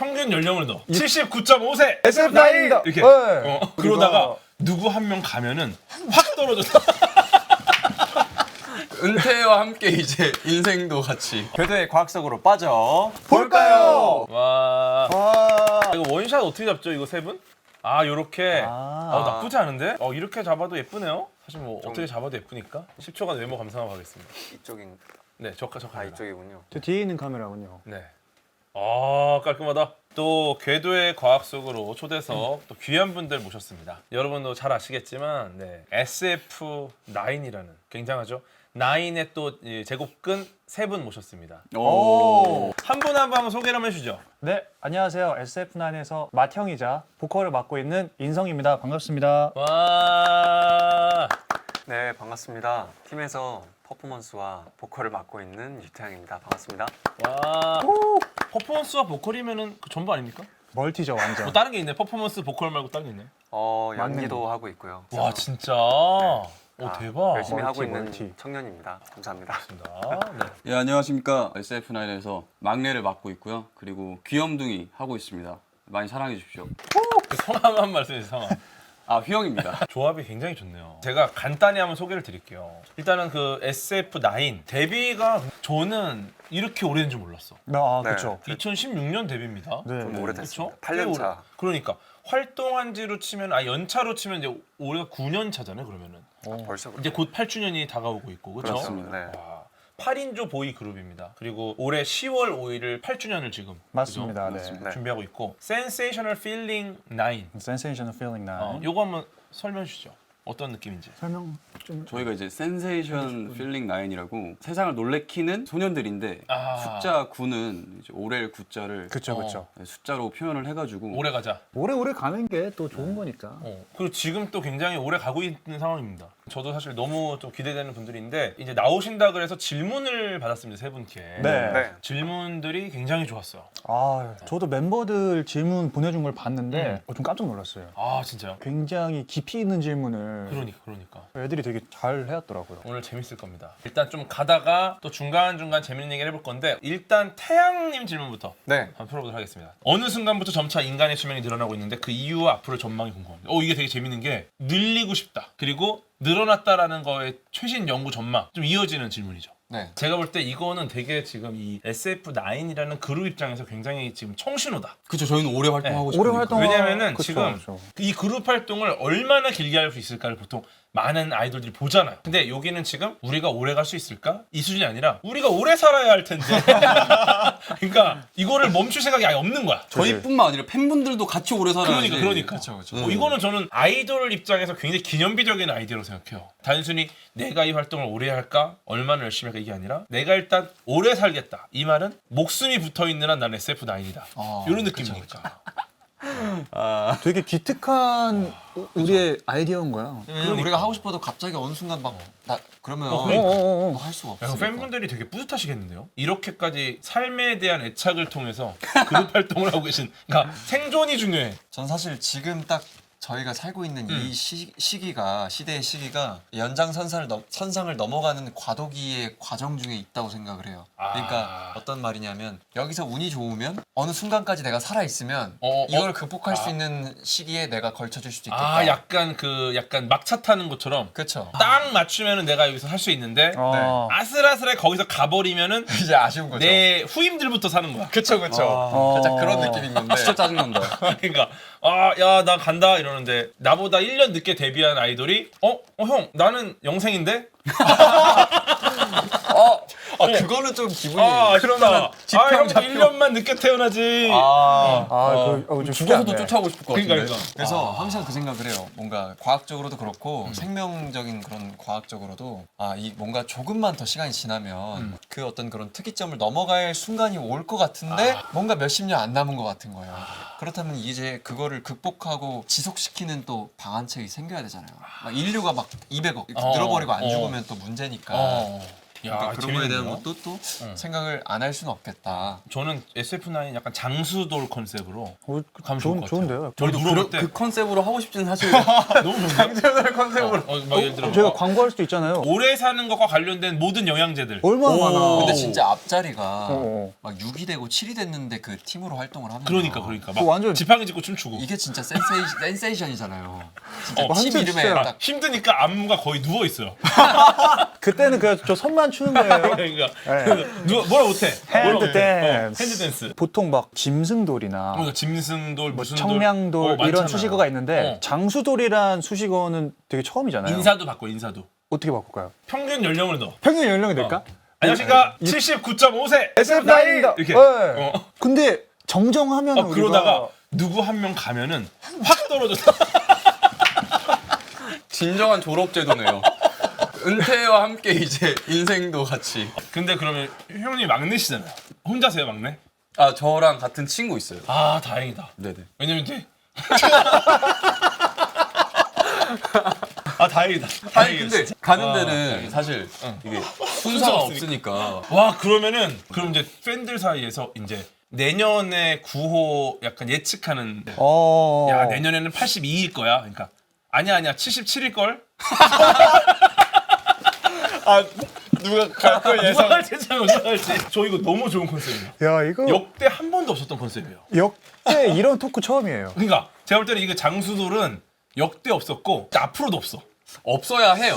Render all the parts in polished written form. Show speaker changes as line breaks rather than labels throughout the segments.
평균 연령을 넣어. 79.5세.
SF9입니다.
이렇게.
네.
그러다가 누구 한 명 가면은 확 떨어졌어.
은퇴와 함께 이제 인생도 같이.
궤도의 과학적으로 빠져 볼까요?
와.
와.
이거 원샷 어떻게 잡죠? 이거 세 분? 아, 요렇게.
아.
나쁘지 않은데? 이렇게 잡아도 예쁘네요. 사실 뭐 어떻게 잡아도 예쁘니까. 10초간 외모 감상하고 가겠습니다.
이쪽인.
네, 저
이쪽이군요.
저 뒤에 있는 카메라군요.
네. 깔끔하다. 또 궤도의 과학 속으로 초대석 또 귀한 분들 모셨습니다. 여러분도 잘 아시겠지만 SF9이라는 굉장하죠. 9의 또 제곱근 세 분 모셨습니다.
오.
한 분 한 분 한번 소개를 한번 해주죠.
네, 안녕하세요. SF9에서 맏형이자 보컬을 맡고 있는 인성입니다. 반갑습니다.
와.
네, 반갑습니다. 팀에서 퍼포먼스와 보컬을 맡고 있는 유태양입니다. 반갑습니다.
와. 퍼포먼스와 보컬이면은 그 전부 아닙니까?
멀티죠, 완전.
뭐 다른 게 있네. 퍼포먼스, 보컬 말고 다른 게 있네.
연기도 하고 있고요.
와, 진짜. 오, 대박.
열심히 하고 있는
멀티.
청년입니다. 감사합니다.
네.
예, 안녕하십니까. SF9에서 막내를 맡고 있고요. 그리고 귀염둥이 하고 있습니다. 많이 사랑해 주십시오.
그 성함 한 말씀 해주세요. 성함.
휘영입니다.
조합이 굉장히 좋네요. 제가 간단히 한번 소개를 드릴게요. 일단은 그 SF9 데뷔가 저는 이렇게 오래된 줄 몰랐어.
아,
네.
그렇죠.
2016년 데뷔입니다.
네.
좀 오래됐습니다.
그쵸? 꽤
8년
오래-
차.
그러니까 활동한 지로 치면 연차로 치면 이제 올해가 9년 차잖아요. 그러면은
벌써
이제 곧 8주년이 다가오고 있고 그렇죠?
그렇습니다. 네.
8인조 보이 그룹입니다. 그리고 올해 10월 5일을 8주년을 지금
맞습니다.
그죠?
네.
네.
준비하고 있고 Sensational Feeling 9
Sensational Feeling 9.
요거 한번 설명해 주시죠. 어떤 느낌인지.
설명 좀.
저희가 이제 센세이션 필링 9이라고 세상을 놀래키는 소년들인데 숫자 9는 이제 올해의 9자를
그쵸, 그쵸.
숫자로 표현을 해가지고
오래 가자.
오래오래 가는 게 또 좋은 거니까.
그리고 지금 또 굉장히 오래 가고 있는 상황입니다. 저도 사실 너무 좀 기대되는 분들인데 이제 나오신다 그래서 질문을 받았습니다. 세 분께.
네.
네.
질문들이 굉장히 좋았어요.
저도 멤버들 질문 보내준 걸 봤는데 좀 깜짝 놀랐어요.
진짜요?
굉장히 깊이 있는 질문을
그러니까.
애들이 되게 잘 해왔더라고요.
오늘 재밌을 겁니다. 일단 좀 가다가 또 중간중간 재밌는 얘기를 해볼 건데 일단 태양님 질문부터
네.
한번 풀어보도록 하겠습니다. 어느 순간부터 점차 인간의 수명이 늘어나고 있는데 그 이유와 앞으로의 전망이 궁금합니다. 이게 되게 재밌는 게 늘리고 싶다. 그리고 늘어났다라는 거에 최신 연구 전망 좀 이어지는 질문이죠.
네.
제가 볼 때 이거는 되게 지금 이 SF9이라는 그룹 입장에서 굉장히 지금 청신호다.
그쵸. 저희는 오래 활동하고 싶으니까.
오래 활동.
왜냐면은
그쵸,
지금
그쵸.
이 그룹 활동을 얼마나 길게 할 수 있을까를 보통 많은 아이돌들이 보잖아요. 근데 여기는 지금 우리가 오래 갈 수 있을까? 이 수준이 아니라 우리가 오래 살아야 할 텐데. 그러니까 이거를 멈출 생각이 아예 없는 거야.
저희뿐만 아니라 팬분들도 같이 오래 살아야지.
그러니까.
그쵸.
이거는 저는 아이돌 입장에서 굉장히 기념비적인 아이디어로 생각해요. 단순히 내가 이 활동을 오래 할까? 얼마나 열심히 할까? 이게 아니라 내가 일단 오래 살겠다. 이 말은 목숨이 붙어있는 한 난 SF9이다. 이런 느낌이니까.
되게 기특한 우리의 아이디어인 거야.
왜냐면 우리가 하고 싶어도 갑자기 어느 순간 막 그러면
그러니까.
할 수가
야,
없으니까.
팬분들이 되게 뿌듯하시겠는데요? 이렇게까지 삶에 대한 애착을 통해서 그룹 활동을 하고 계신 그러니까 생존이 중요해.
전 사실 지금 딱 저희가 살고 있는 이 시대의 시기가 선상을 넘어가는 과도기의 과정 중에 있다고 생각을 해요. 그러니까 어떤 말이냐면 여기서 운이 좋으면 어느 순간까지 내가 살아 있으면 이걸 극복할 수 있는 시기에 내가 걸쳐질 수도 있겠다.
약간 막차 타는 것처럼
그렇죠.
딱 맞추면은 내가 여기서 살 수 있는데 아슬아슬하게 거기서 가버리면은
이제 아쉬운 거죠.
내 후임들부터 사는 거야.
그쵸. 살짝 그런 느낌인 건데.
진짜 짜증난다.
그러니까 야 나 간다 이러는데 나보다 1년 늦게 데뷔한 아이돌이 형 나는 영생인데?
그거는 좀 기분이
아쉽다. 형도 1년만 늦게 태어나지.
좀
죽어서도 쫓아오고 싶을 것 같은데.
그러니까.
그래서 항상 그 생각을 해요. 뭔가 과학적으로도 그렇고 생명적인 그런 과학적으로도 이 뭔가 조금만 더 시간이 지나면 그 어떤 그런 특이점을 넘어갈 순간이 올 것 같은데 뭔가 몇십 년 안 남은 것 같은 거예요. 그렇다면 이제 그거를 극복하고 지속시키는 또 방안책이 생겨야 되잖아요. 막 인류가 막 200억 늘어버리고 안 죽으면 또 문제니까. 그러니까 그런 거에 대한
재밌네요.
것도 또 생각을 안 할 수는 없겠다.
저는 SF9 약간 장수돌 컨셉으로 가면 좋을 것 같아요.
좋은데요.
저희 물어볼 때
그 컨셉으로 하고 싶진 사실
너무 좋은데.
장전을 컨셉으로.
막 예를 들어
저희가 광고할 수도 있잖아요.
오래 사는 것과 관련된 모든 영양제들.
얼마나 많아.
근데 진짜 앞자리가
어.
막 6이 되고 7이 됐는데 그 팀으로 활동을 하면
그러니까 막
완전-
지팡이 짚고 춤추고.
이게 진짜 센세이션이잖아요. 진짜 팀
완전
이름에
진짜-
딱
힘드니까 안무가 거의 누워 있어요.
그때는 그냥 저 손만 추는 거예요.
그러니까
네.
누가 뭐라 못해.
핸드 댄스.
핸드 댄스.
보통 막 짐승돌이나
그러니까 짐승돌
뭐
무슨
청량돌
돌
이런
많잖아요.
수식어가 있는데
어.
장수돌이란 수식어는 되게 처음이잖아요.
인사도 바꿔 인사도.
어떻게 바꿀까요?
평균 연령을 넣어.
평균 연령이 될까?
안녕하십니까 79.5세
SF9입니다.
이렇게.
네.
어.
근데 정정하면 우리가
그러다가 누구 한 명 가면은 확 떨어졌다.
진정한 졸업 제도네요. 은퇴와 함께 이제 인생도 같이.
근데 그러면 형님 막내시잖아요. 혼자세요 막내?
아 저랑 같은 친구 있어요.
아 다행이다.
네네.
왜냐면 돼. 아 다행이다.
아니
다행이다,
근데
진짜.
가는 데는 사실 이게 순서가 없으니까.
와 그러면은 그럼 이제 팬들 사이에서 이제 내년에 9호 약간 예측하는. 야 내년에는 82일 거야. 그러니까 아니야 77일 걸.
누가 갈 걸
누가 할지 참 누가 할지. 저 이거 너무 좋은 컨셉이에요.
야 이거
역대 한 번도 없었던 컨셉이에요.
역대 이런 토크 처음이에요.
그러니까 제가 볼 때는 이거 장수돌은 역대 없었고 앞으로도 없어.
없어야 해요.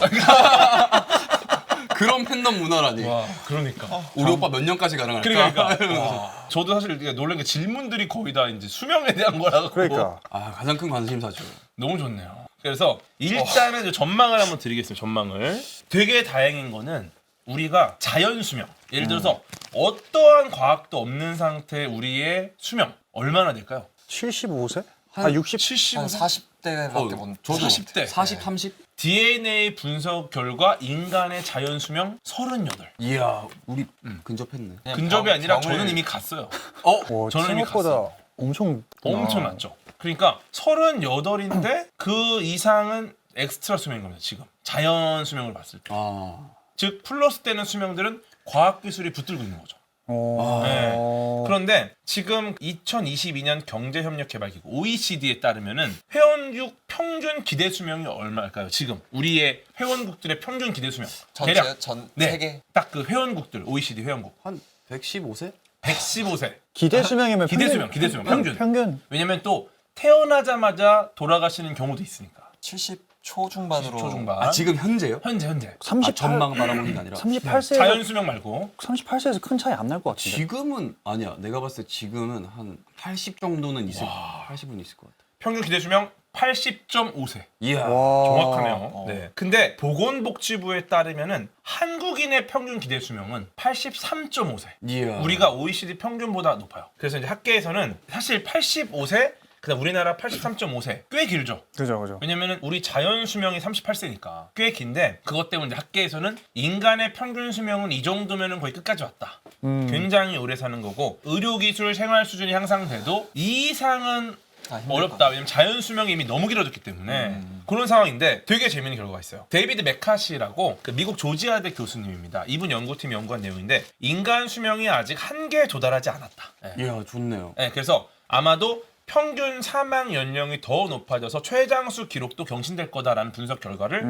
그런 팬덤 문화라니.
와 그러니까.
우리 오빠 몇 년까지 가능할까?
그러니까. 와, 저도 사실 놀란 게 질문들이 거의 다 이제 수명에 대한 거라고.
그러니까
아 가장 큰 관심사죠.
너무 좋네요. 그래서 일단은 이제 전망을 한번 드리겠습니다. 전망을. 되게 다행인 거는 우리가 자연 수명. 예를 들어서 어떠한 과학도 없는 상태의 우리의 수명 얼마나 될까요?
75세?
한
60?
70.
한 40대밖에 못.
저도
40대.
40, 30?
DNA 분석 결과 인간의 자연 수명 38.
이야 우리 근접했네.
그냥
근접이 아니라
병을-
저는 이미 갔어요.
와,
저는 이미
생각보다 엄청
엄청 낮죠. 그러니까 38인데 그 이상은 엑스트라 수명인 겁니다. 지금 자연 수명을 봤을 때.
아
즉 플러스 되는 수명들은 과학 기술이 붙들고 있는 거죠. 네.
어...
그런데 지금 2022년 경제협력개발기구 OECD에 따르면은 회원국 평균 기대 수명이 얼마일까요? 지금 우리의 회원국들의 평균 기대 수명
전체 전
네,
세계
딱 그 회원국들 OECD 회원국
한 115세?
115세.
기대 수명이면
기대 수명, 기대 수명, 평균.
평균.
왜냐면 또 태어나자마자 돌아가시는 경우도 있으니까.
70 초중반으로.
초중반.
아 지금 현재요?
현재.
아,
38
전망 바라보는 게 아니라
38세에서
자연 수명 말고.
38세에서 큰 차이 안 날 것 같은데.
지금은 아니야. 내가 봤을 때 지금은 한 80 정도는 있을 80은 있을 것 같아.
평균 기대 수명 80.5세.
이야.
와.
정확하네요. 네. 근데 보건복지부에 따르면은 한국인의 평균 기대 수명은 83.5세.
이야.
우리가 OECD 평균보다 높아요. 그래서 이제 학계에서는 사실 85세, 그다음 우리나라 83.5세 꽤 길죠.
그죠.
왜냐면은 우리 자연 수명이 38세니까 꽤 긴데 그것 때문에 이제 학계에서는 인간의 평균 수명은 이 정도면은 거의 끝까지 왔다. 굉장히 오래 사는 거고 의료기술 생활 수준이 향상돼도 이 이상은
힘들
어렵다. 왜냐면 자연 수명이 이미 너무 길어졌기 때문에 그런 상황인데 되게 재밌는 결과가 있어요. 데이비드 메카시라고 그 미국 조지아대 교수님입니다. 이분 연구팀이 연구한 내용인데 인간 수명이 아직 한계에 도달하지 않았다. 네.
이야 좋네요.
네, 그래서 아마도 평균 사망 연령이 더 높아져서 최장수 기록도 경신될 거다라는 분석 결과를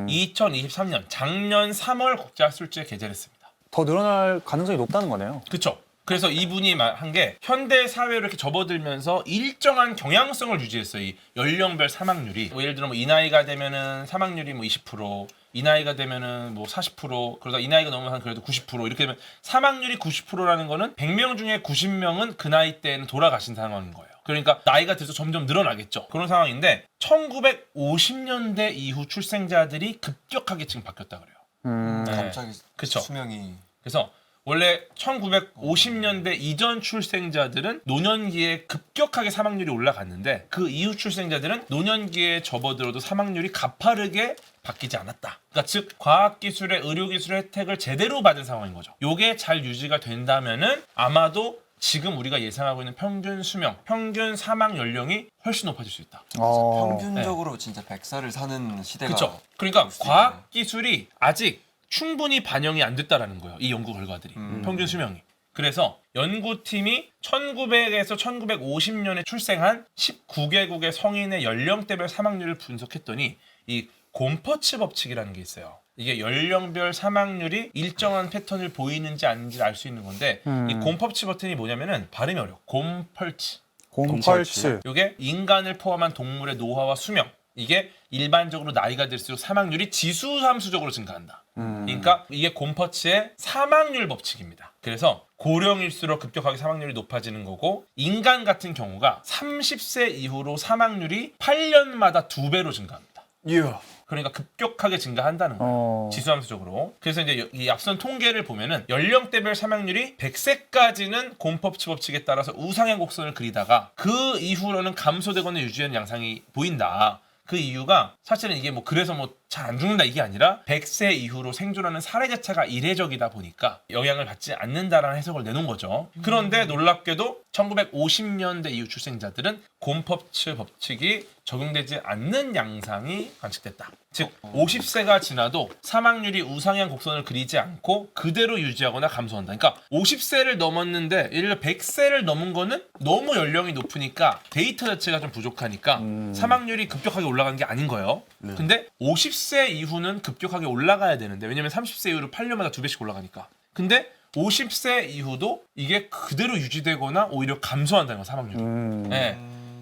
2023년 작년 3월 국제학술지에 게재했습니다.
더 늘어날 가능성이 높다는 거네요.
그렇죠. 그래서 이분이 한 게 현대 사회로 이렇게 접어들면서 일정한 경향성을 유지했어요. 이 연령별 사망률이. 뭐 예를 들어 뭐 이 나이가 되면은 사망률이 뭐 20%, 이 나이가 되면은 뭐 40%, 그러다 이 나이가 넘으면 한 그래도 90% 이렇게 되면 사망률이 90%라는 거는 100명 중에 90명은 그 나이 때는 돌아가신 상황인 거예요. 그러니까 나이가 들어서 점점 늘어나겠죠. 그런 상황인데 1950년대 이후 출생자들이 급격하게 지금 바뀌었다 그래요. 네.
갑자기
그쵸.
수명이
그래서 원래 1950년대 이전 출생자들은 노년기에 급격하게 사망률이 올라갔는데 그 이후 출생자들은 노년기에 접어들어도 사망률이 가파르게 바뀌지 않았다. 그러니까 즉 과학기술의 의료기술의 혜택을 제대로 받은 상황인 거죠. 요게 잘 유지가 된다면은 아마도 지금 우리가 예상하고 있는 평균 수명, 평균 사망 연령이 훨씬 높아질 수 있다.
평균적으로 진짜 100살을 사는 시대가.
그렇죠. 그러니까 과학기술이 아직 충분히 반영이 안 됐다라는 거예요. 이 연구 결과들이. 평균 수명이. 그래서 연구팀이 1900에서 1950년에 출생한 19개국의 성인의 연령대별 사망률을 분석했더니 이 곰퍼츠 법칙이라는 게 있어요. 이게 연령별 사망률이 일정한 패턴을 보이는지 아닌지를 알 수 있는 건데 이 곰퍼츠 버튼이 뭐냐면은 발음이 어려워. 곰펄츠.
곰펄츠.
이게 인간을 포함한 동물의 노화와 수명. 이게 일반적으로 나이가 들수록 사망률이 지수함수적으로 증가한다. 그러니까 이게 곰퍼츠의 사망률 법칙입니다. 그래서 고령일수록 급격하게 사망률이 높아지는 거고 인간 같은 경우가 30세 이후로 사망률이 8년마다 2배로 증가합니다.
이야.
그러니까 급격하게 증가한다는 거예요. 지수함수적으로. 그래서 이제 이 앞선 통계를 보면은 연령대별 사망률이 100세까지는 곰퍼츠 법칙에 따라서 우상향 곡선을 그리다가 그 이후로는 감소되거나 유지하는 양상이 보인다. 그 이유가 사실은 이게 뭐 그래서 뭐 잘 안 죽는다 이게 아니라 100세 이후로 생존하는 사례 자체가 이례적이다 보니까 영향을 받지 않는다라는 해석을 내놓은 거죠. 그런데 놀랍게도 1950년대 이후 출생자들은 곰퍼츠 법칙이 적용되지 않는 양상이 관측됐다. 즉 50세가 지나도 사망률이 우상향 곡선을 그리지 않고 그대로 유지하거나 감소한다. 그러니까 50세를 넘었는데 예를 들어 100세를 넘은 거는 너무 연령이 높으니까 데이터 자체가 좀 부족하니까 사망률이 급격하게 올라가는 게 아닌 거예요. 근데 50세 이후는 급격하게 올라가야 되는데 왜냐면 30세 이후로 8년마다 2배씩 올라가니까. 근데 50세 이후도 이게 그대로 유지되거나 오히려 감소한다는 거 사망률이. 네.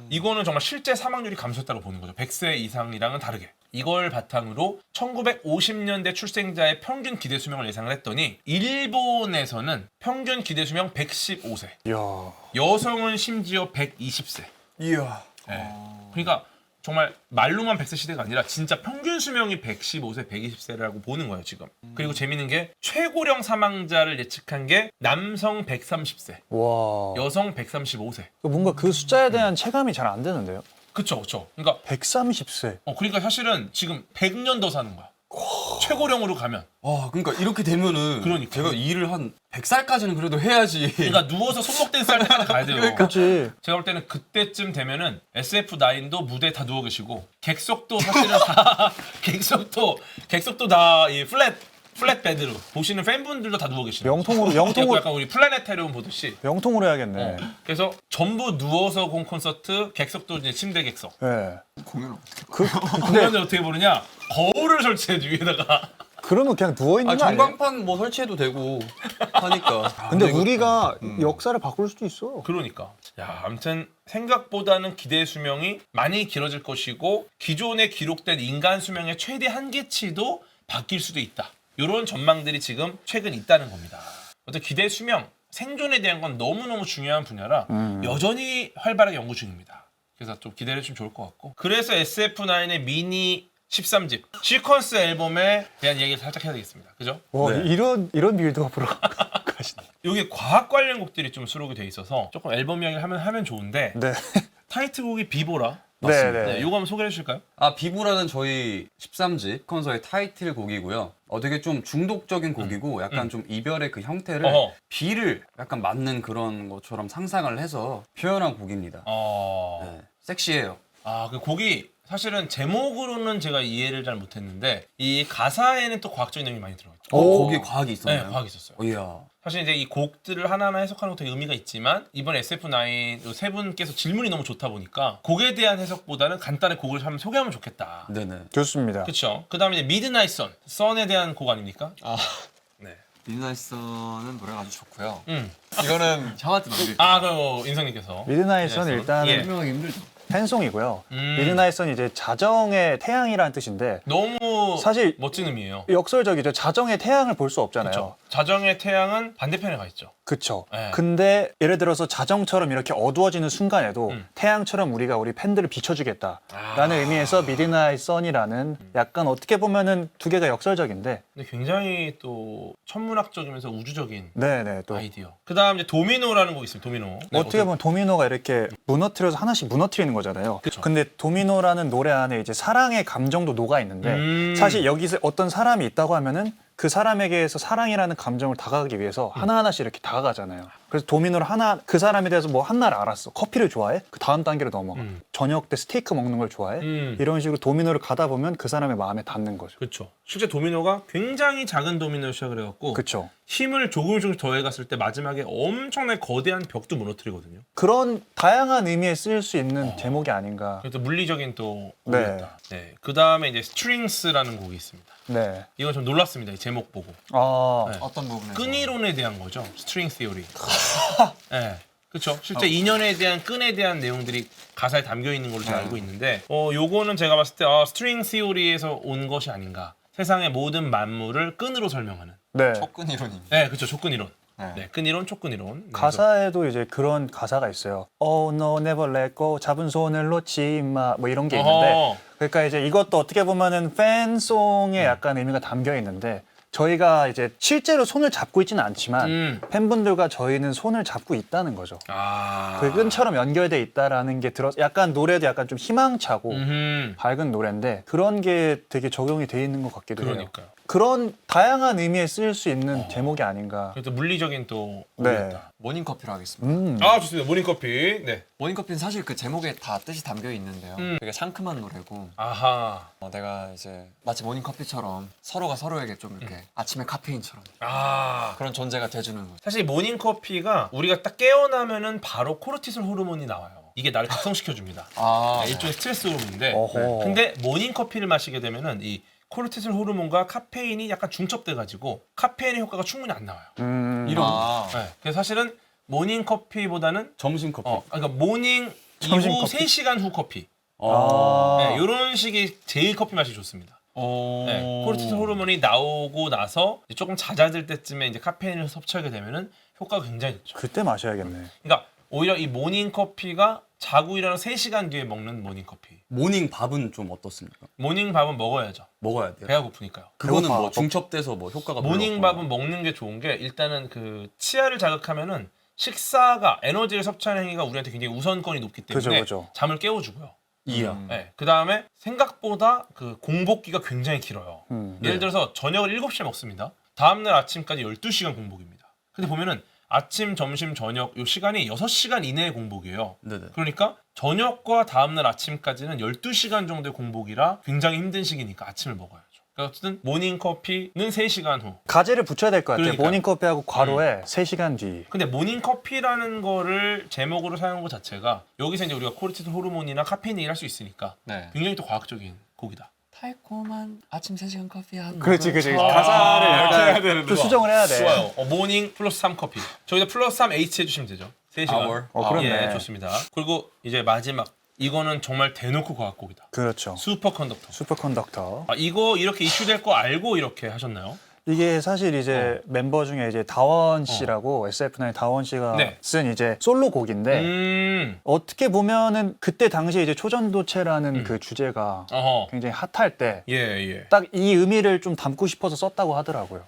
이거는 정말 실제 사망률이 감소했다고 보는 거죠. 100세 이상이랑은 다르게. 이걸 바탕으로 1950년대 출생자의 평균 기대 수명을 예상을 했더니 일본에서는 평균 기대 수명 115세.
이야.
여성은 심지어 120세.
이야.
네. 그러니까 정말 말로만 100세 시대가 아니라 진짜 평균 수명이 115세, 120세라고 보는 거예요, 지금. 그리고 재밌는 게 최고령 사망자를 예측한 게 남성 130세,
와.
여성 135세.
뭔가 그 숫자에 대한 체감이 잘 안 되는데요.
그쵸, 그쵸. 그러니까
130세.
그러니까 사실은 지금 100년 더 사는 거야. 최고령으로 가면.
와, 그러니까 이렇게 되면은
그러니까.
제가 일을 한 100살까지는 그래도 해야지.
그러니까 누워서 손목댄 쌀 때까지 가야 돼요.
그렇지.
제가 볼 때는 그때쯤 되면은 SF9도 무대에 다 누워 계시고 객석도 사실은 다 객석도 다 이 플랫 베드로 보시는 팬분들도 다 누워 계시는
영통으로
약간 우리 플래네테리움 보듯이.
영통으로 해야겠네.
그래서 전부 누워서 본 콘서트, 객석도 이제 침대 객석.
네.
공연 어떻게
공연을 어떻게 보느냐? 거울을 설치해 위에다가.
그러면 그냥 누워 있는
아,
거 아니에요?
전광판 뭐 설치해도 되고 하니까.
근데 우리가 역사를 바꿀 수도 있어.
그러니까. 야, 아무튼 생각보다는 기대 수명이 많이 길어질 것이고 기존에 기록된 인간 수명의 최대 한계치도 바뀔 수도 있다. 이런 전망들이 지금 최근 있다는 겁니다. 어떤 기대 수명, 생존에 대한 건 너무너무 중요한 분야라 여전히 활발하게 연구 중입니다. 그래서 좀 기대를 해주면 좋을 것 같고. 그래서 SF9의 미니 13집 시퀀스 앨범에 대한 얘기를 살짝 해야 되겠습니다. 그죠?
와,
네.
이런 빌드업으로 가시네.
여기 과학 관련 곡들이 좀 수록이 돼 있어서 조금 앨범 이야기를 하면 좋은데
네.
타이틀곡이 비보라.
네,
네,
네.
요거 한번 소개해 주실까요?
아, 비보라는 저희 13집 컨서의 타이틀 곡이고요. 되게 좀 중독적인 곡이고 약간 좀 이별의 그 형태를
어허.
비를 약간 맞는 그런 것처럼 상상을 해서 표현한 곡입니다. 네, 섹시해요.
그 곡이 사실은 제목으로는 제가 이해를 잘 못했는데 이 가사에는 또 과학적인 내용이 많이 들어있죠.
거기에 과학이 있었나요?
네, 과학이 있었어요.
이야.
사실 이제 이 곡들을 하나하나 해석하는 것도 의미가 있지만 이번 SF9 세 분께서 질문이 너무 좋다 보니까 곡에 대한 해석보다는 간단히 곡을 한번 소개하면 좋겠다.
네네.
좋습니다.
그렇죠. 그다음에 이제 미드나잇 선, 선에 대한 곡 아닙니까? 네.
미드나잇선은 노래가 아주 좋고요.
음.
이거는 형한테 넘길.
그 인성님께서
미드나잇 선 일단은
예.
설명하기 힘들죠.
팬송이고요. 미드나잇 선 이제 자정의 태양이라는 뜻인데
너무
사실
멋진 의미예요.
역설적이죠. 자정의 태양을 볼 수 없잖아요.
그렇죠. 자정의 태양은 반대편에 가 있죠.
그쵸.
네.
근데 예를 들어서 자정처럼 이렇게 어두워지는 순간에도 태양처럼 우리가 우리 팬들을 비춰주겠다라는 의미에서 미드나잇 선이라는 약간 어떻게 보면은 두 개가 역설적인데
근데 굉장히 또 천문학적이면서 우주적인
네네 또
아이디어. 그다음 이제 도미노라는 곡이 있습니다. 도미노. 네,
어떻게 보면 도미노가 이렇게 무너뜨려서 하나씩 무너뜨리는 거잖아요.
그쵸.
근데 도미노라는 노래 안에 이제 사랑의 감정도 녹아 있는데 사실 여기서 어떤 사람이 있다고 하면은 그 사람에게서 사랑이라는 감정을 다가가기 위해서 하나하나씩 이렇게 다가가잖아요. 그래서 도미노를 그 사람에 대해서 뭐 하나를 알았어. 커피를 좋아해? 그 다음 단계로 넘어가. 저녁 때 스테이크 먹는 걸 좋아해? 이런 식으로 도미노를 가다 보면 그 사람의 마음에 닿는 거죠.
그렇죠. 실제 도미노가 굉장히 작은 도미노를 시작을 해갖고
그렇죠.
힘을 조금씩 더해갔을 때 마지막에 엄청나게 거대한 벽도 무너뜨리거든요.
그런 다양한 의미에 쓰일 수 있는 제목이 아닌가.
그래서 물리적인 또
네.
곡이었다. 네. 그 다음에 이제 스트링스라는 곡이 있습니다.
네.
이건 좀 놀랐습니다. 이 제목 보고.
아,
네.
어떤 부분에서?
끈이론에 대한 거죠. 스트링 시오리. 네. 그렇죠. 실제 인연에 대한 끈에 대한 내용들이 가사에 담겨 있는 걸로 제가 알고 있는데, 요거는 제가 봤을 때 스트링 시오리에서 온 것이 아닌가. 세상의 모든 만물을 끈으로 설명하는.
네.
촉근 이론입니다.
네, 그렇죠. 촉끈이론.
네.
네, 끈이론, 촉끈이론. 네,
가사에도 이제 그런 가사가 있어요. Oh no, never let go. 잡은 손을 놓지 마. 뭐 이런 게 있는데,
어허.
그러니까 이제 이것도 어떻게 보면은 팬송에 약간 의미가 담겨 있는데, 저희가 이제 실제로 손을 잡고 있지는 않지만 팬분들과 저희는 손을 잡고 있다는 거죠. 그 끈처럼 연결돼 있다라는 게 들어. 약간 노래도 약간 좀 희망차고 밝은 노래인데 그런 게 되게 적용이 돼 있는 것 같기도 해요.
그러니까요.
그런 다양한 의미에 쓰일 수 있는 제목이 아닌가.
그래서 물리적인 또
네.
곡이었다.
모닝커피로 하겠습니다.
아, 좋습니다. 모닝커피. 네.
모닝커피는 사실 그 제목에 다 뜻이 담겨 있는데요. 되게 상큼한 노래고
아하.
내가 이제 마치 모닝커피처럼 서로가 서로에게 좀 이렇게 아침에 카페인처럼
아.
그런 존재가 돼주는 거죠.
사실 모닝커피가 우리가 딱 깨어나면은 바로 코르티솔 호르몬이 나와요. 이게 나를 각성시켜 줍니다.
아,
네, 일종의 스트레스 호르몬인데.
어허.
근데 모닝커피를 마시게 되면은 이 코르티솔 호르몬과 카페인이 약간 중첩돼 가지고 카페인의 효과가 충분히 안 나와요.
이런 아,
네. 그래서 사실은 모닝커피보다는
점심 커피.
그러니까 모닝
점심
이후
커피.
3시간 후 커피.
아.
네, 이런 식이 제일 커피 맛이 좋습니다. 네, 코르티솔 호르몬이 나오고 나서 이제 조금 잦아들 때쯤에 이제 카페인을 섭취하게 되면은 효과가 굉장히 좋죠.
그때 마셔야겠네.
그러니까 오히려 이 모닝 커피가 자고 일어나 3시간 뒤에 먹는 모닝 커피.
모닝 밥은 좀 어떻습니까?
모닝 밥은 먹어야죠.
먹어야 돼요.
배가 고프니까요.
그거는
배고파.
뭐 중첩돼서 뭐 효과가 별로
모닝
없거나.
밥은 먹는 게 좋은 게 일단은 그 치아를 자극하면은 식사가 에너지를 섭취하는 행위가 우리한테 굉장히 우선권이 높기 때문에
그죠.
잠을 깨워주고요.
이야.
네, 그 다음에 생각보다 그 공복기가 굉장히 길어요. 예를 들어서 저녁을 7시에 먹습니다. 다음날 아침까지 12시간 공복입니다. 근데 보면은 아침, 점심, 저녁 요 시간이 6시간 이내의 공복이에요.
네네.
그러니까 저녁과 다음날 아침까지는 12시간 정도의 공복이라 굉장히 힘든 시기니까 아침을 먹어야죠. 그러니까 어쨌든 모닝커피는 3시간 후.
가제를 붙여야 될 것 같아요.
그러니까요.
모닝커피하고 괄호에 3시간 뒤.
근데 모닝커피라는 거를 제목으로 사용한 것 자체가 여기서 이제 우리가 코르티솔 호르몬이나 카페인 얘기를 할 수 있으니까
네.
굉장히 또 과학적인 곡이다.
달콤한 아침 3시간 커피 한
그렇지.
모금.
가사를 약간
해야 되는
또 수정을 해야 돼.
좋아요. 모닝 플러스 3커피. 저기다 플러스 3 H 해주시면 되죠. 3시간.
Hour.
그렇네.
예, 좋습니다. 그리고 이제 마지막. 이거는 정말 대놓고 과학곡이다.
그렇죠.
슈퍼컨덕터.
슈퍼컨덕터.
이거 이렇게 이슈될 거 알고 이렇게 하셨나요?
이게 사실 이제 멤버 중에 이제 다원 씨라고 SF9 다원 씨가
네.
쓴 이제 솔로 곡인데 어떻게 보면은 그때 당시에 이제 초전도체라는 그 주제가
어허.
굉장히 핫할 때
예, 예.
딱 이 의미를 좀 담고 싶어서 썼다고 하더라고요.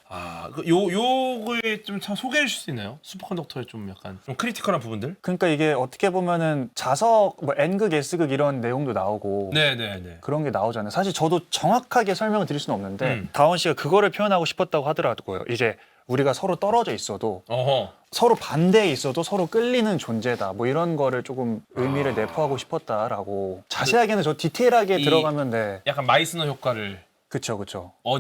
요거에 좀 참 소개해 주실 수 있나요? 슈퍼컨덕터의 좀 약간 좀 크리티컬한 부분들?
그러니까 이게 어떻게 보면은 자석 뭐 N극, S극 이런 내용도 나오고
네, 네, 네.
그런 게 나오잖아요. 사실 저도 정확하게 설명을 드릴 수는 없는데 다원 씨가 그거를 표현하고 싶었다고 하더라고요. 이제 우리가 서로 떨어져 있어도
어허.
서로 반대에 있어도 서로 끌리는 존재다. 뭐 이런 거를 조금 의미를 내포하고 싶었다라고. 자세하게는 저 디테일하게
이-
들어가면 네.
약간 마이스너 효과를.
그쵸.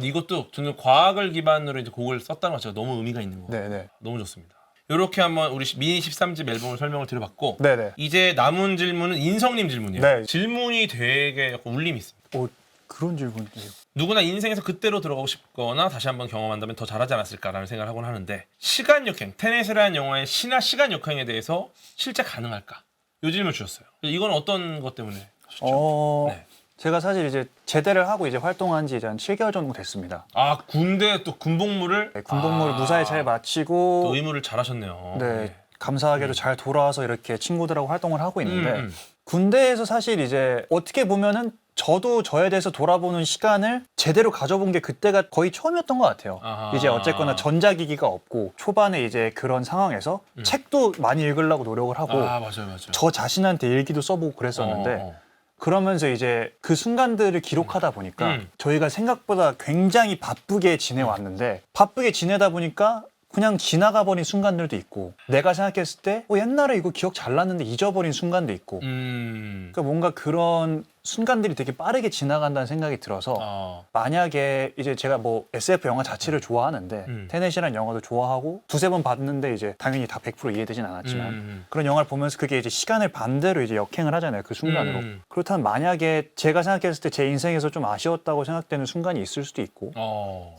이것도 저는 과학을 기반으로 이제 곡을 썼다는 것 자체가 너무 의미가 있는 거.
네네.
너무 좋습니다. 이렇게 한번 우리 미니 13집 앨범을 설명을 드려봤고
네네.
이제 남은 질문은 인성님 질문이에요.
네.
질문이 되게 약간 울림이 있습니다.
오, 그런 질문이에요.
누구나 인생에서 그때로 들어가고 싶거나 다시 한번 경험한다면 더 잘하지 않았을까라는 생각을 하곤 하는데 시간 역행, 테넷이라는 영화의 신화 시간 역행에 대해서 실제 가능할까? 요 질문 주셨어요. 이건 어떤 것 때문에 하셨죠? 네.
제가 사실 이제 제대를 하고 이제 활동한 지 이제 한 7개월 정도 됐습니다.
아, 군대 또 군복무를
네, 군복무를 무사히 잘
또
마치고
의무를 잘하셨네요.
네, 감사하게도 잘 돌아와서 이렇게 친구들하고 활동을 하고 있는데
음.
군대에서 사실 이제 어떻게 보면은 저도 저에 대해서 돌아보는 시간을 제대로 가져본 게 그때가 거의 처음이었던 것 같아요.
아하.
이제 어쨌거나 전자기기가 없고 초반에 이제 그런 상황에서 책도 많이 읽으려고 노력을 하고
맞아요.
저 자신한테 일기도 써보고 그랬었는데 그러면서 이제 그 순간들을 기록하다 보니까 저희가 생각보다 굉장히 바쁘게 지내왔는데 바쁘게 지내다 보니까 그냥 지나가 버린 순간들도 있고 내가 생각했을 때 옛날에 이거 기억 잘 났는데 잊어버린 순간도 있고 그러니까 뭔가 그런 순간들이 되게 빠르게 지나간다는 생각이 들어서 만약에 이제 제가 뭐 SF 영화 자체를 좋아하는데 테넷이라는 영화도 좋아하고 두세 번 봤는데 이제 당연히 다 100% 이해되진 않았지만 그런 영화를 보면서 그게 이제 시간을 반대로 이제 역행을 하잖아요. 그 순간으로. 그렇다면 만약에 제가 생각했을 때 제 인생에서 좀 아쉬웠다고 생각되는 순간이 있을 수도 있고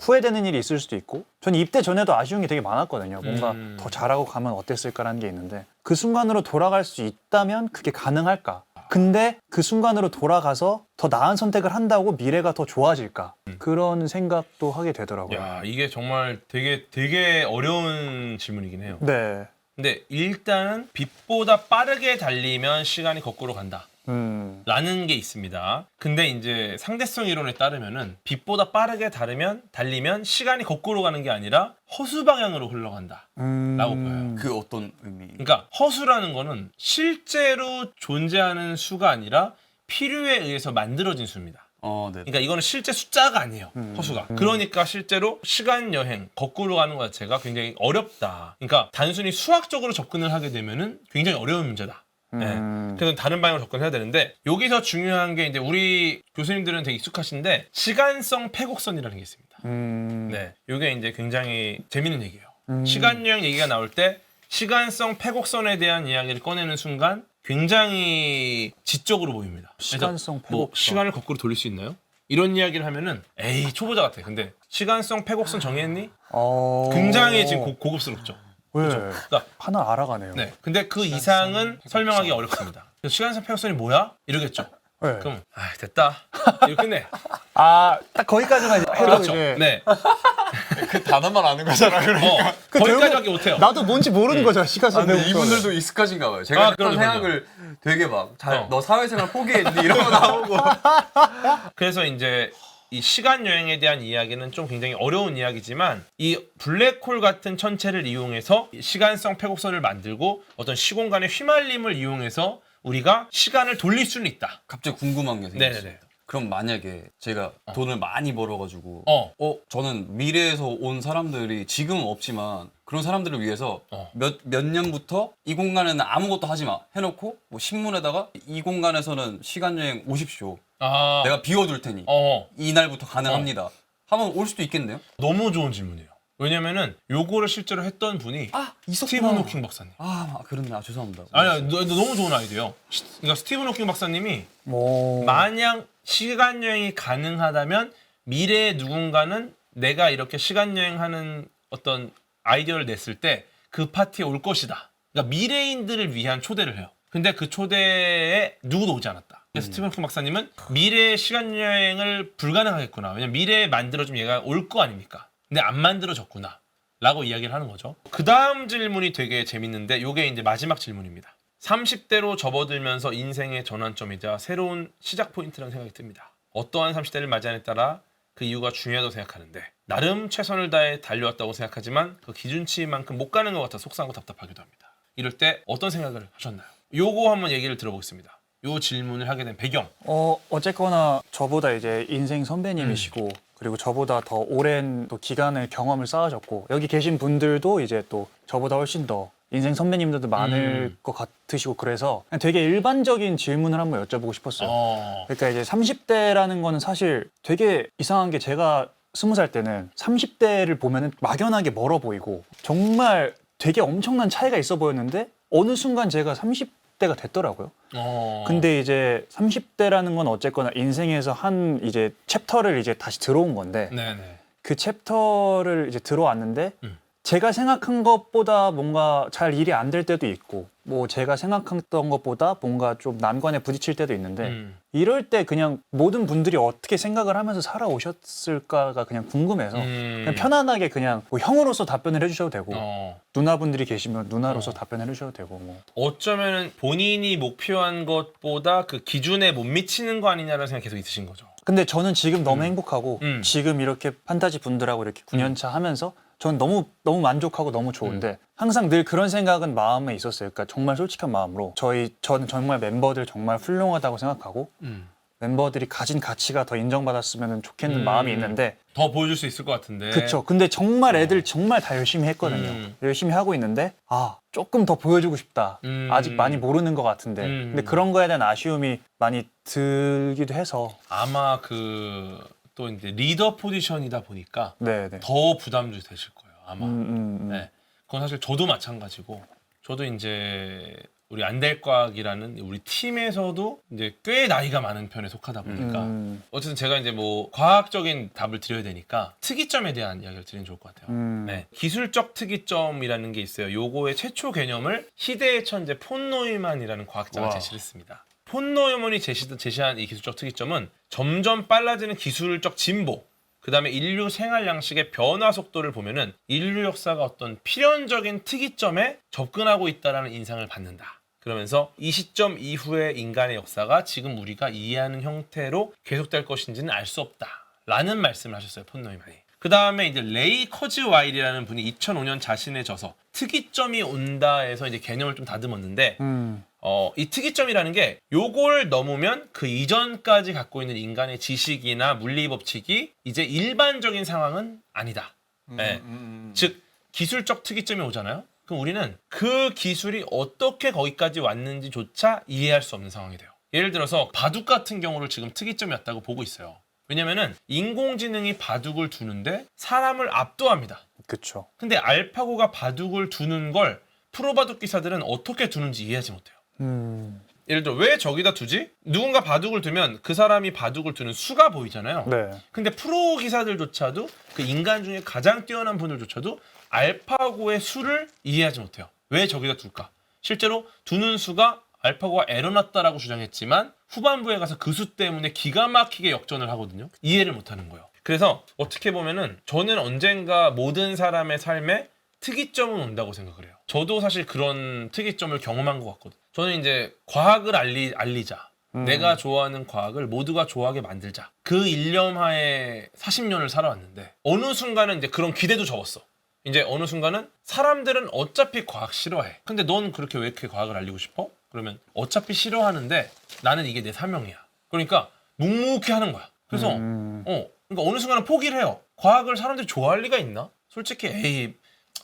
후회되는 일이 있을 수도 있고 전 입대 전에도 아쉬운 게 되게 많았거든요. 뭔가 더 잘하고 가면 어땠을까라는 게 있는데 그 순간으로 돌아갈 수 있다면 그게 가능할까? 근데 그 순간으로 돌아가서 더 나은 선택을 한다고 미래가 더 좋아질까? 그런 생각도 하게 되더라고요.
야, 이게 정말 되게 어려운 질문이긴 해요.
네.
근데 일단은 빛보다 빠르게 달리면 시간이 거꾸로 간다. 라는 게 있습니다. 근데 이제 상대성 이론에 따르면은 빛보다 빠르게 달리면 시간이 거꾸로 가는 게 아니라 허수 방향으로 흘러간다. 라고 보여요.
그 어떤 의미?
그러니까 허수라는 거는 실제로 존재하는 수가 아니라 필요에 의해서 만들어진 수입니다.
네.
그러니까 이거는 실제 숫자가 아니에요. 허수가. 그러니까 실제로 시간 여행 거꾸로 가는 것 자체가 굉장히 어렵다. 그러니까 단순히 수학적으로 접근을 하게 되면은 굉장히 어려운 문제다. 네. 그래서 다른 방향으로 접근해야 되는데 여기서 중요한 게 이제 우리 교수님들은 되게 익숙하신데 시간성 패곡선이라는 게 있습니다. 네, 이게 이제 굉장히 재밌는 얘기예요. 시간 여행 얘기가 나올 때 시간성 패곡선에 대한 이야기를 꺼내는 순간 굉장히 지적으로 보입니다.
시간성
뭐
패곡선.
시간을 거꾸로 돌릴 수 있나요? 이런 이야기를 하면은 에이 초보자 같아. 근데 시간성 패곡선 정했니? 굉장히 지금 고급스럽죠.
왜?
그러니까
하나 알아가네요.
네. 근데 그 이상은 설명하기 어렵습니다. 그래서 시간성 패곡선이 뭐야? 이러겠죠.
네.
그럼 됐다. 이거 끝내.
딱 거기까지만 해도
그렇죠.
이제
네.
그 단어만 아는 거잖아. 그러니까.
거기까지밖에 못해요.
나도 뭔지 모르는 거죠. 시간성
근데
패곡선.
이분들도 익숙하신가 봐요. 제가 했던
그럼요.
생각을 되게 막 너 사회생활 포기했니? 이런 거 나오고.
그래서 이제 이 시간 여행에 대한 이야기는 좀 굉장히 어려운 이야기지만 이 블랙홀 같은 천체를 이용해서 시간성 패곡선을 만들고 어떤 시공간의 휘말림을 이용해서 우리가 시간을 돌릴 수는 있다.
갑자기 궁금한 게 생겼어요.
네네네.
그럼 만약에 제가 돈을 많이 벌어가지고 저는 미래에서 온 사람들이 지금은 없지만 그런 사람들을 위해서 몇 년부터 이 공간에는 아무것도 하지 마 해놓고 뭐 신문에다가 이 공간에서는 시간여행 오십시오. 내가 비워둘 테니 이날부터 가능합니다. 하면 올 수도 있겠네요.
너무 좋은 질문이에요. 왜냐면은 요거를 실제로 했던 분이 스티븐 호킹 박사님.
그렇네. 죄송합니다.
아니야, 너무 좋은 아이디어요. 그러니까 스티븐 호킹 박사님이 만약 시간 여행이 가능하다면 미래의 누군가는 내가 이렇게 시간 여행하는 어떤 아이디어를 냈을 때 그 파티에 올 것이다. 그러니까 미래인들을 위한 초대를 해요. 근데 그 초대에 누구도 오지 않았다. 스티븐 호킹 박사님은 미래의 시간 여행을 불가능하겠구나. 왜냐면 미래에 만들어주면 얘가 올 거 아닙니까? 근데 안 만들어졌구나. 라고 이야기를 하는 거죠. 그 다음 질문이 되게 재밌는데 요게 이제 마지막 질문입니다. 30대로 접어들면서 인생의 전환점이자 새로운 시작 포인트라는 생각이 듭니다. 어떠한 30대를 맞이하느냐에 따라 그 이유가 중요하다고 생각하는데 나름 최선을 다해 달려왔다고 생각하지만 그 기준치만큼 못 가는 것 같아 속상하고 답답하기도 합니다. 이럴 때 어떤 생각을 하셨나요? 요거 한번 얘기를 들어보겠습니다. 요 질문을 하게 된 배경.
어쨌거나 저보다 이제 인생 선배님이시고 그리고 저보다 더 오랜 또 기간을 경험을 쌓으셨고 여기 계신 분들도 이제 또 저보다 훨씬 더 인생 선배님들도 많을 것 같으시고 그래서 그냥 되게 일반적인 질문을 한번 여쭤보고 싶었어요. 그러니까 이제 30대라는 거는 사실 되게 이상한 게 제가 20살 때는 30대를 보면은 막연하게 멀어 보이고 정말 되게 엄청난 차이가 있어 보였는데 어느 순간 제가 30대가 됐더라고요. 근데 이제 30대라는 건 어쨌거나 인생에서 한 이제 챕터를 이제 다시 들어온 건데 그 챕터를 이제 들어왔는데 제가 생각한 것보다 뭔가 잘 일이 안 될 때도 있고 뭐 제가 생각했던 것보다 뭔가 좀 난관에 부딪힐 때도 있는데 이럴 때 그냥 모든 분들이 어떻게 생각을 하면서 살아오셨을까가 그냥 궁금해서 그냥 편안하게 그냥 뭐 형으로서 답변을 해주셔도 되고 누나분들이 계시면 누나로서 답변을 해주셔도 되고 뭐.
어쩌면 본인이 목표한 것보다 그 기준에 못 미치는 거 아니냐라는 생각이 계속 있으신 거죠.
근데 저는 지금 너무 행복하고 지금 이렇게 판타지 분들하고 이렇게 9년차 하면서 전 너무 만족하고 너무 좋은데 항상 늘 그런 생각은 마음에 있었어요. 그러니까 정말 솔직한 마음으로 저는 정말 멤버들 정말 훌륭하다고 생각하고 멤버들이 가진 가치가 더 인정받았으면 좋겠는 마음이 있는데
더 보여줄 수 있을 것 같은데.
그쵸. 근데 정말 애들 정말 다 열심히 했거든요. 열심히 하고 있는데 조금 더 보여주고 싶다. 아직 많이 모르는 것 같은데. 근데 그런 거에 대한 아쉬움이 많이 들기도 해서
아마 또 이제 리더 포지션이다 보니까
네네.
더 부담도 되실 거예요. 아마. 네. 그건 사실 저도 마찬가지고 저도 이제 우리 안될과학이라는 우리 팀에서도 이제 꽤 나이가 많은 편에 속하다 보니까 어쨌든 제가 이제 뭐 과학적인 답을 드려야 되니까 특이점에 대한 이야기를 드리면 좋을 것 같아요. 네. 기술적 특이점이라는 게 있어요. 요거의 최초 개념을 희대의 천재 폰 노이만이라는 과학자가 제시를 했습니다. 폰 노이만이 제시한 이 기술적 특이점은 점점 빨라지는 기술적 진보, 그 다음에 인류 생활 양식의 변화 속도를 보면은 인류 역사가 어떤 필연적인 특이점에 접근하고 있다는 인상을 받는다. 그러면서 이 시점 이후의 인간의 역사가 지금 우리가 이해하는 형태로 계속될 것인지는 알 수 없다. 라는 말씀을 하셨어요, 폰 노이만이. 그 다음에 이제 레이 커즈와일이라는 분이 2005년 자신의 저서 특이점이 온다에서 이제 개념을 좀 다듬었는데 이 특이점이라는 게 요걸 넘으면 그 이전까지 갖고 있는 인간의 지식이나 물리 법칙이 이제 일반적인 상황은 아니다. 네. 즉 기술적 특이점이 오잖아요. 그럼 우리는 그 기술이 어떻게 거기까지 왔는지조차 이해할 수 없는 상황이 돼요. 예를 들어서 바둑 같은 경우를 지금 특이점이었다고 보고 있어요. 왜냐면은 인공지능이 바둑을 두는데 사람을 압도합니다.
그렇죠.
근데 알파고가 바둑을 두는 걸 프로 바둑 기사들은 어떻게 두는지 이해하지 못해요. 예를 들어 왜 저기다 두지? 누군가 바둑을 두면 그 사람이 바둑을 두는 수가 보이잖아요.
네.
근데 프로 기사들조차도 그 인간 중에 가장 뛰어난 분들조차도 알파고의 수를 이해하지 못해요. 왜 저기다 둘까? 실제로 두는 수가 알파고가 에러났다라고 주장했지만 후반부에 가서 그 수 때문에 기가 막히게 역전을 하거든요. 이해를 못하는 거예요. 그래서 어떻게 보면은 저는 언젠가 모든 사람의 삶에 특이점은 온다고 생각을 해요. 저도 사실 그런 특이점을 경험한 것 같거든요. 저는 이제 과학을 알리자. 내가 좋아하는 과학을 모두가 좋아하게 만들자. 그 일념하에 40년을 살아왔는데 어느 순간은 이제 그런 기대도 접었어. 이제 어느 순간은 사람들은 어차피 과학 싫어해. 근데 넌 그렇게 왜 이렇게 과학을 알리고 싶어? 그러면 어차피 싫어하는데 나는 이게 내 사명이야. 그러니까 묵묵히 하는 거야. 그래서 그러니까 어느 순간은 포기를 해요. 과학을 사람들이 좋아할 리가 있나? 솔직히 에이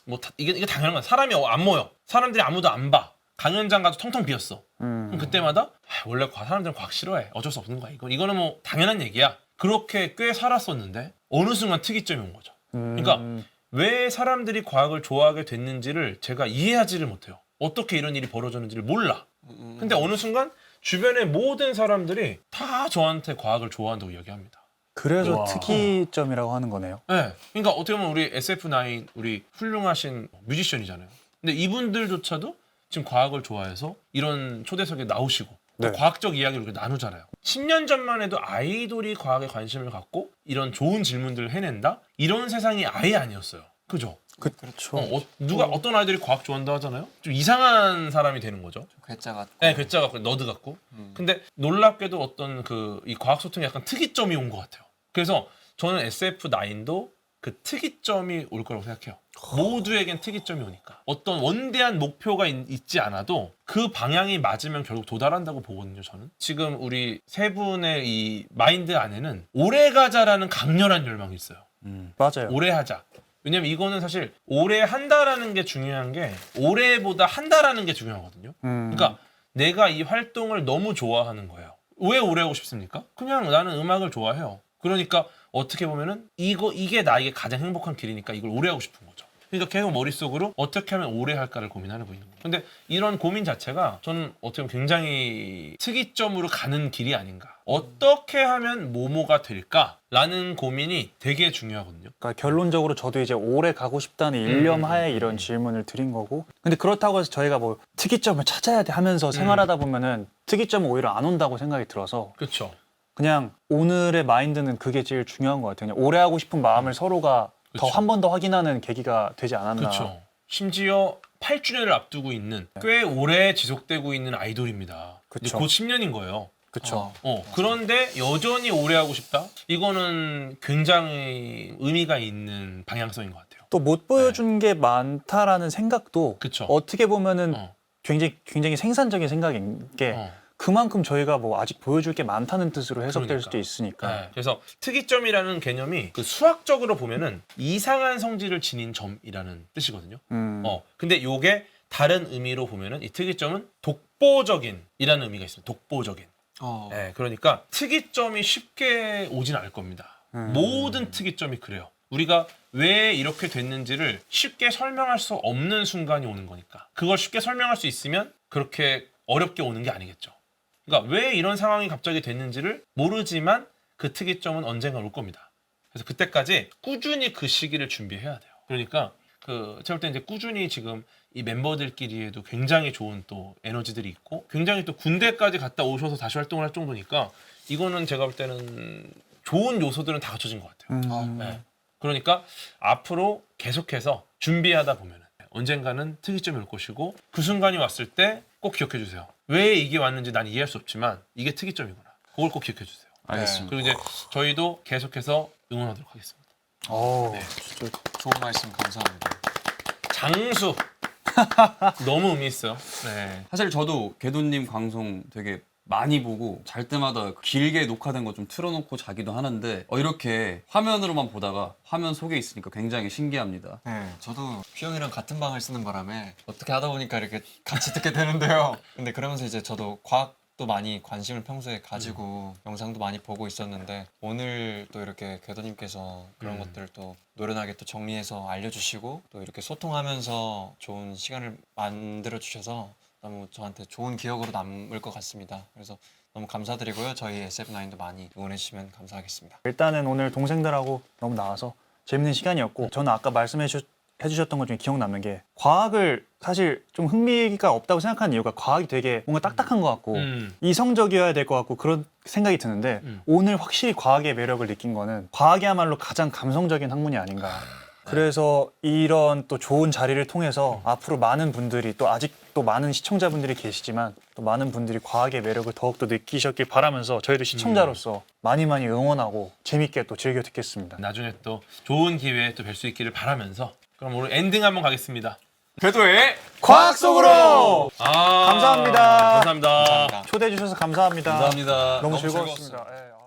뭐 이게 당연한 거야. 사람이 안 모여. 사람들이 아무도 안 봐. 강연장 가도 텅텅 비었어. 그럼 그때마다 원래 사람들은 과학 싫어해. 어쩔 수 없는 거야. 이거는 뭐 당연한 얘기야. 그렇게 꽤 살았었는데 어느 순간 특이점이 온 거죠. 그러니까 왜 사람들이 과학을 좋아하게 됐는지를 제가 이해하지를 못해요. 어떻게 이런 일이 벌어졌는지를 몰라. 근데 어느 순간 주변의 모든 사람들이 다 저한테 과학을 좋아한다고 이야기합니다.
그래서 특이점이라고 하는 거네요.
네. 그러니까 어떻게 보면 우리 SF9 우리 훌륭하신 뮤지션이잖아요. 근데 이분들조차도 지금 과학을 좋아해서 이런 초대석에 나오시고 또
네.
과학적 이야기를 이렇게 나누잖아요. 10년 전만 해도 아이돌이 과학에 관심을 갖고 이런 좋은 질문들을 해낸다? 이런 세상이 아예 아니었어요. 그죠?
그렇죠.
누가 어떤 아이들이 과학 좋아한다 하잖아요. 좀 이상한 사람이 되는 거죠.
괴짜 같고.
네, 괴짜 같고 너드 같고. 근데 놀랍게도 어떤 이 과학 소통에 약간 특이점이 온 것 같아요. 그래서 저는 SF9도 그 특이점이 올 거라고 생각해요. 모두에겐 특이점이 오니까. 어떤 원대한 목표가 있지 않아도 그 방향이 맞으면 결국 도달한다고 보거든요, 저는. 지금 우리 세 분의 이 마인드 안에는 오래 가자라는 강렬한 열망이 있어요.
맞아요.
오래 하자. 왜냐면 이거는 사실 오래 한다라는 게 중요한 게 올해보다 한다라는 게 중요하거든요. 그러니까 내가 이 활동을 너무 좋아하는 거예요. 왜 오래 하고 싶습니까? 그냥 나는 음악을 좋아해요. 그러니까 어떻게 보면은 이게 나에게 가장 행복한 길이니까 이걸 오래 하고 싶은 거죠. 그러니까 계속 머릿속으로 어떻게 하면 오래 할까를 고민하고 있는 거예요. 근데 이런 고민 자체가 저는 어떻게 보면 굉장히 특이점으로 가는 길이 아닌가. 어떻게 하면 뭐뭐가 될까라는 고민이 되게 중요하거든요.
그러니까 결론적으로 저도 이제 오래 가고 싶다는 일념하에 이런 질문을 드린 거고. 근데 그렇다고 해서 저희가 뭐 특이점을 찾아야 돼 하면서 생활하다 보면은 특이점은 오히려 안 온다고 생각이 들어서
그렇죠.
그냥 오늘의 마인드는 그게 제일 중요한 것 같아요. 그냥 오래 하고 싶은 마음을 서로가 더 한 번 더 확인하는 계기가 되지 않았나.
그렇죠. 심지어 8주년을 앞두고 있는 꽤 오래 지속되고 있는 아이돌입니다.
그쵸.
곧 10년인 거예요.
그렇죠.
그런데 여전히 오래 하고 싶다? 이거는 굉장히 의미가 있는 방향성인 것 같아요.
또 못 보여준 게 많다라는 생각도
그쵸.
어떻게 보면은 굉장히 생산적인 생각인 게 그 그만큼 저희가 뭐 아직 보여줄 게 많다는 뜻으로 해석될
그러니까.
수도 있으니까.
네, 그래서 특이점이라는 개념이 그 수학적으로 보면은 이상한 성질을 지닌 점이라는 뜻이거든요. 근데 요게 다른 의미로 보면은 이 특이점은 독보적인이라는 의미가 있어요. 독보적인. 네, 그러니까 특이점이 쉽게 오진 않을 겁니다. 모든 특이점이 그래요. 우리가 왜 이렇게 됐는지를 쉽게 설명할 수 없는 순간이 오는 거니까. 그걸 쉽게 설명할 수 있으면 그렇게 어렵게 오는 게 아니겠죠. 그러니까 왜 이런 상황이 갑자기 됐는지를 모르지만 그 특이점은 언젠가 올 겁니다. 그래서 그때까지 꾸준히 그 시기를 준비해야 돼요. 그러니까 제가 볼 때 이제 꾸준히 지금 이 멤버들끼리에도 굉장히 좋은 또 에너지들이 있고 굉장히 또 군대까지 갔다 오셔서 다시 활동을 할 정도니까 이거는 제가 볼 때는 좋은 요소들은 다 갖춰진 것 같아요. 네. 그러니까 앞으로 계속해서 준비하다 보면 언젠가는 특이점이 올 것이고 그 순간이 왔을 때 꼭 기억해 주세요. 왜 이게 왔는지 난 이해할 수 없지만 이게 특이점이구나. 그걸 꼭 기억해 주세요.
알겠습니다.
그리고 이제 저희도 계속해서 응원하도록 하겠습니다.
네. 진짜
좋은 말씀 감사합니다.
장수 너무 의미 있어요. 네.
사실 저도 궤도님 방송 되게 많이 보고 잘 때마다 길게 녹화된 거 좀 틀어놓고 자기도 하는데 이렇게 화면으로만 보다가 화면 속에 있으니까 굉장히 신기합니다.
네, 저도 휘영이랑 같은 방을 쓰는 바람에 어떻게 하다 보니까 이렇게 같이 듣게 되는데요. 근데 그러면서 이제 저도 과학도 많이 관심을 평소에 가지고 영상도 많이 보고 있었는데 오늘 또 이렇게 궤도님께서 그런 것들을 또 노련하게 또 정리해서 알려주시고 또 이렇게 소통하면서 좋은 시간을 만들어 주셔서 너무 저한테 좋은 기억으로 남을 것 같습니다. 그래서 너무 감사드리고요. 저희 SF9도 많이 응원해 주시면 감사하겠습니다.
일단은 오늘 동생들하고 너무 나와서 재밌는 시간이었고 저는 아까 해주셨던 것 중에 기억 남는 게 과학을 사실 좀 흥미가 없다고 생각하는 이유가 과학이 되게 뭔가 딱딱한 것 같고 이성적이어야 될 것 같고 그런 생각이 드는데 오늘 확실히 과학의 매력을 느낀 거는 과학이야말로 가장 감성적인 학문이 아닌가. 그래서 이런 또 좋은 자리를 통해서 앞으로 많은 분들이 또 아직도 많은 시청자분들이 계시지만 또 많은 분들이 과학의 매력을 더욱더 느끼셨길 바라면서 저희도 시청자로서 많이 응원하고 재밌게 또 즐겨 듣겠습니다.
나중에 또 좋은 기회에 또 뵐 수 있기를 바라면서 그럼 오늘 엔딩 한번 가겠습니다.
궤도의
과학 속으로! 감사합니다.
감사합니다.
초대해 주셔서 감사합니다.
감사합니다.
너무
너무
즐거웠습니다. 예.